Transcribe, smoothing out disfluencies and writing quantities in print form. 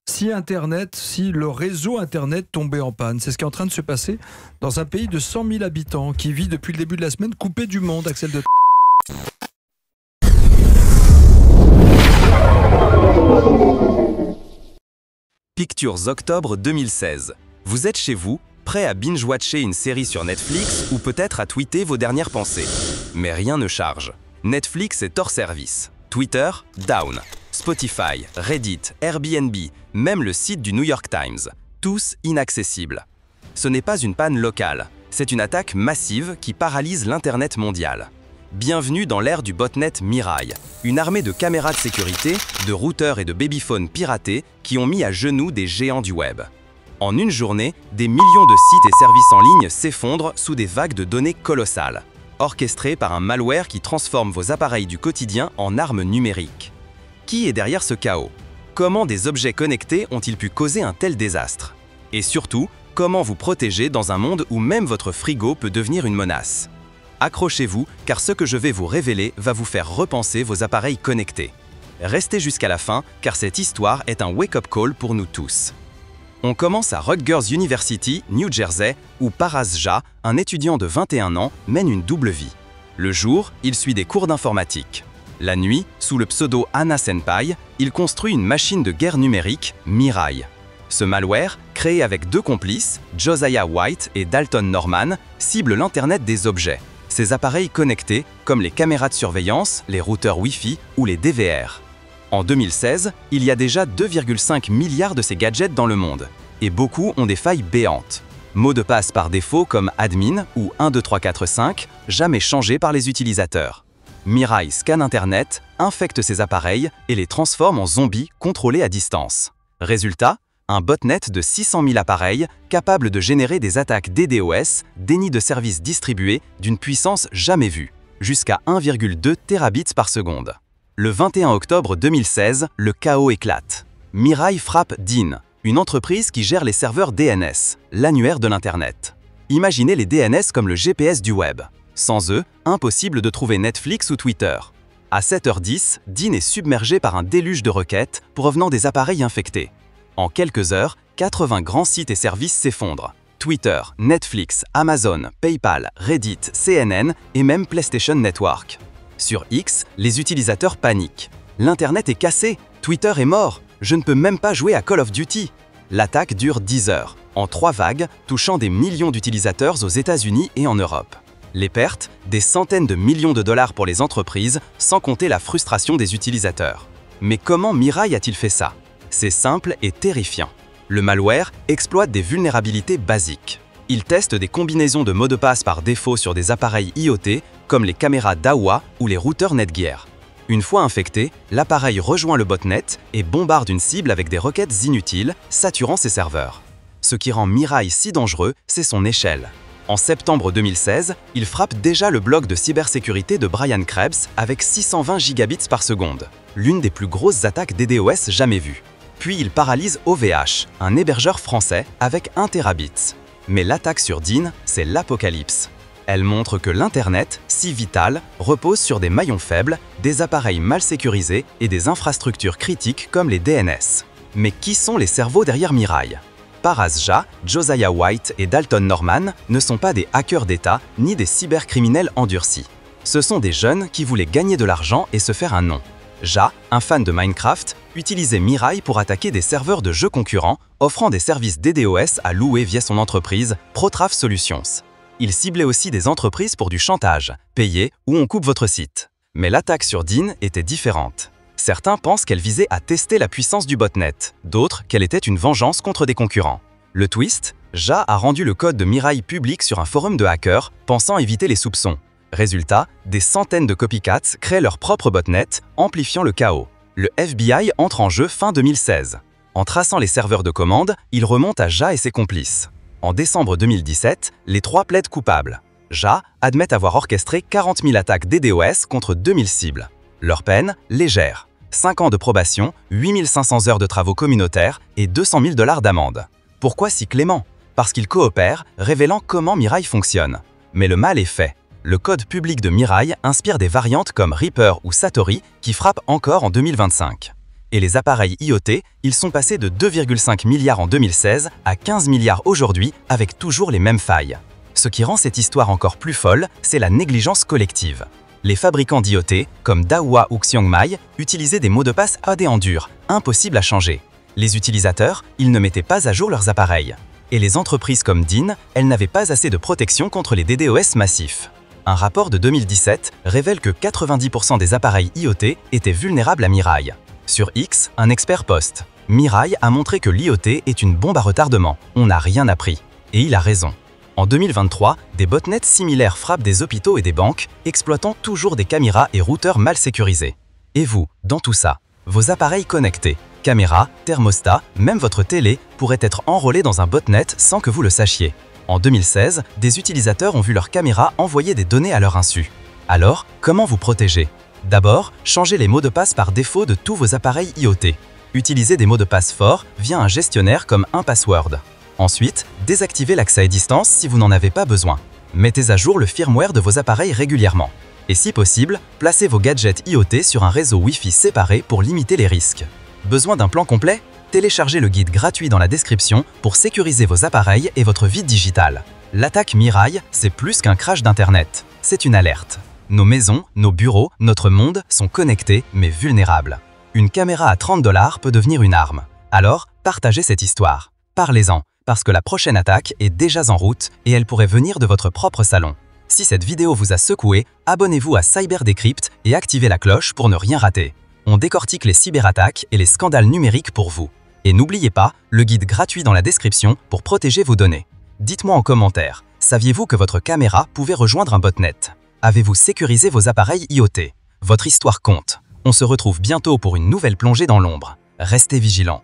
Si le réseau Internet tombait en panne, c'est ce qui est en train de se passer dans un pays de 100 000 habitants qui vit depuis le début de la semaine coupé du monde, Axel de... Pictures octobre 2016. Vous êtes chez vous, prêt à binge-watcher une série sur Netflix ou peut-être à tweeter vos dernières pensées. Mais rien ne charge. Netflix est hors service. Twitter, down. Spotify, Reddit, Airbnb, même le site du New York Times. Tous inaccessibles. Ce n'est pas une panne locale, c'est une attaque massive qui paralyse l'Internet mondial. Bienvenue dans l'ère du botnet Mirai, une armée de caméras de sécurité, de routeurs et de babyphones piratés qui ont mis à genoux des géants du web. En une journée, des millions de sites et services en ligne s'effondrent sous des vagues de données colossales, orchestrées par un malware qui transforme vos appareils du quotidien en armes numériques. Qui est derrière ce chaos? Comment des objets connectés ont-ils pu causer un tel désastre? Et surtout, comment vous protéger dans un monde où même votre frigo peut devenir une menace? Accrochez-vous, car ce que je vais vous révéler va vous faire repenser vos appareils connectés. Restez jusqu'à la fin, car cette histoire est un wake-up call pour nous tous. On commence à Rutgers University, New Jersey, où Paras Jha, un étudiant de 21 ans, mène une double vie. Le jour, il suit des cours d'informatique. La nuit, sous le pseudo Anna Senpai, il construit une machine de guerre numérique, Mirai. Ce malware, créé avec deux complices, Josiah White et Dalton Norman, cible l'Internet des objets, ces appareils connectés comme les caméras de surveillance, les routeurs Wi-Fi ou les DVR. En 2016, il y a déjà 2,5 milliards de ces gadgets dans le monde, et beaucoup ont des failles béantes. Mots de passe par défaut comme admin ou 12345, jamais changés par les utilisateurs. Mirai scanne Internet, infecte ces appareils et les transforme en zombies contrôlés à distance. Résultat, un botnet de 600 000 appareils capable de générer des attaques DDoS, déni de services distribués d'une puissance jamais vue, jusqu'à 1,2 terabits par seconde. Le 21 octobre 2016, le chaos éclate. Mirai frappe DIN, une entreprise qui gère les serveurs DNS, l'annuaire de l'Internet. Imaginez les DNS comme le GPS du web. Sans eux, impossible de trouver Netflix ou Twitter. À 7h10, DIN est submergé par un déluge de requêtes provenant des appareils infectés. En quelques heures, 80 grands sites et services s'effondrent. Twitter, Netflix, Amazon, PayPal, Reddit, CNN et même PlayStation Network. Sur X, les utilisateurs paniquent. L'Internet est cassé, Twitter est mort, je ne peux même pas jouer à Call of Duty. L'attaque dure 10 heures, en 3 vagues, touchant des millions d'utilisateurs aux États-Unis et en Europe. Les pertes, des centaines de millions de dollars pour les entreprises, sans compter la frustration des utilisateurs. Mais comment Mirai a-t-il fait ça? C'est simple et terrifiant. Le malware exploite des vulnérabilités basiques. Il teste des combinaisons de mots de passe par défaut sur des appareils IoT, comme les caméras Dahua ou les routeurs Netgear. Une fois infecté, l'appareil rejoint le botnet et bombarde une cible avec des requêtes inutiles, saturant ses serveurs. Ce qui rend Mirai si dangereux, c'est son échelle. En septembre 2016, il frappe déjà le blog de cybersécurité de Brian Krebs avec 620 gigabits par seconde, l'une des plus grosses attaques DDoS jamais vues. Puis il paralyse OVH, un hébergeur français, avec 1 terabit. Mais l'attaque sur DIN, c'est l'apocalypse. Elle montre que l'Internet, si vital, repose sur des maillons faibles, des appareils mal sécurisés et des infrastructures critiques comme les DNS. Mais qui sont les cerveaux derrière Mirai? Paras Jha, Josiah White et Dalton Norman ne sont pas des hackers d'État ni des cybercriminels endurcis. Ce sont des jeunes qui voulaient gagner de l'argent et se faire un nom. Jha, un fan de Minecraft, utilisait Mirai pour attaquer des serveurs de jeux concurrents, offrant des services DDoS à louer via son entreprise Protraf Solutions. Il ciblait aussi des entreprises pour du chantage, payez ou on coupe votre site. Mais l'attaque sur DIN était différente. Certains pensent qu'elle visait à tester la puissance du botnet, d'autres qu'elle était une vengeance contre des concurrents. Le twist, Jha a rendu le code de Mirai public sur un forum de hackers, pensant éviter les soupçons. Résultat, des centaines de copycats créent leur propre botnet, amplifiant le chaos. Le FBI entre en jeu fin 2016. En traçant les serveurs de commande, il remonte à Jha et ses complices. En décembre 2017, les trois plaident coupables. Jha admet avoir orchestré 40 000 attaques DDoS contre 2000 cibles. Leur peine, légère. 5 ans de probation, 8 500 heures de travaux communautaires et 200 000 $ d'amende. Pourquoi si clément? Parce qu'ils coopèrent, révélant comment Mirai fonctionne. Mais le mal est fait. Le code public de Mirai inspire des variantes comme Reaper ou Satori qui frappent encore en 2025. Et les appareils IoT, ils sont passés de 2,5 milliards en 2016 à 15 milliards aujourd'hui avec toujours les mêmes failles. Ce qui rend cette histoire encore plus folle, c'est la négligence collective. Les fabricants d'IoT, comme Dahua ou Xiongmai, utilisaient des mots de passe AD en dur, impossibles à changer. Les utilisateurs, ils ne mettaient pas à jour leurs appareils. Et les entreprises comme DIN, elles n'avaient pas assez de protection contre les DDoS massifs. Un rapport de 2017 révèle que 90% des appareils IoT étaient vulnérables à Mirai. Sur X, un expert poste « Mirai a montré que l'IoT est une bombe à retardement. On n'a rien appris. » Et il a raison. En 2023, des botnets similaires frappent des hôpitaux et des banques, exploitant toujours des caméras et routeurs mal sécurisés. Et vous, dans tout ça, vos appareils connectés, caméras, thermostats, même votre télé pourraient être enrôlés dans un botnet sans que vous le sachiez. En 2016, des utilisateurs ont vu leurs caméras envoyer des données à leur insu. Alors, comment vous protéger? D'abord, changez les mots de passe par défaut de tous vos appareils IoT. Utilisez des mots de passe forts via un gestionnaire comme 1Password. Ensuite, désactivez l'accès à distance si vous n'en avez pas besoin. Mettez à jour le firmware de vos appareils régulièrement. Et si possible, placez vos gadgets IoT sur un réseau Wi-Fi séparé pour limiter les risques. Besoin d'un plan complet? Téléchargez le guide gratuit dans la description pour sécuriser vos appareils et votre vie digitale. L'attaque Mirai, c'est plus qu'un crash d'Internet. C'est une alerte. Nos maisons, nos bureaux, notre monde sont connectés mais vulnérables. Une caméra à 30 $ peut devenir une arme. Alors, partagez cette histoire. Parlez-en, parce que la prochaine attaque est déjà en route et elle pourrait venir de votre propre salon. Si cette vidéo vous a secoué, abonnez-vous à CyberDecrypt et activez la cloche pour ne rien rater. On décortique les cyberattaques et les scandales numériques pour vous. Et n'oubliez pas, le guide gratuit dans la description pour protéger vos données. Dites-moi en commentaire, saviez-vous que votre caméra pouvait rejoindre un botnet? Avez-vous sécurisé vos appareils IoT? Votre histoire compte. On se retrouve bientôt pour une nouvelle plongée dans l'ombre. Restez vigilants.